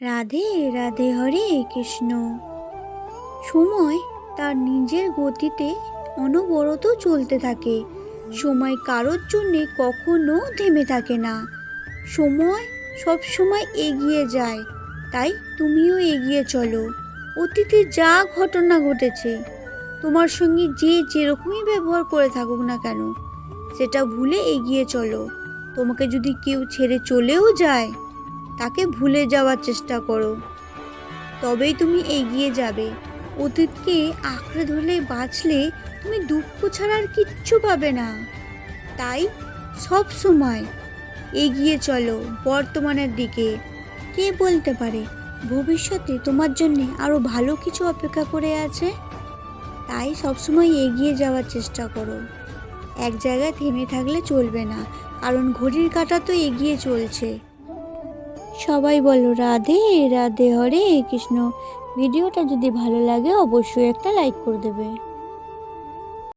রাধে রাধে, হরে কৃষ্ণ। সময় তার নিজের গতিতে অনবরত চলতে থাকে। সময় কারোর জন্যে কখনো থেমে থাকে না। সময় সব সময় এগিয়ে যায়, তাই তুমিও এগিয়ে চলো। অতীতে যা ঘটনা ঘটেছে, তোমার সঙ্গে যে যেরকমই ব্যবহার করে থাকুক না কেন, সেটা ভুলে এগিয়ে চলো। তোমাকে যদি কেউ ছেড়ে চলেও যায়, তাকে ভুলে যাওয়ার চেষ্টা করো, তবেই তুমি এগিয়ে যাবে। অতীতকে আঁকড়ে ধরলে বাঁচলে তুমি দুঃখ ছাড়া আর কিচ্ছু পাবে না। তাই সব সময় এগিয়ে চলো বর্তমানের দিকে। কে বলতে পারে ভবিষ্যতে তোমার জন্য আরও ভালো কিছু অপেক্ষা করে আছে। তাই সবসময় এগিয়ে যাওয়ার চেষ্টা করো। এক জায়গায় থেমে থাকলে চলবে না, কারণ ঘড়ির কাঁটা তো এগিয়ে চলছে। সবাই বলো রাধে রাধে, হরে কৃষ্ণ। ভিডিওটা যদি ভালো লাগে অবশ্যই একটা লাইক করে দেবে।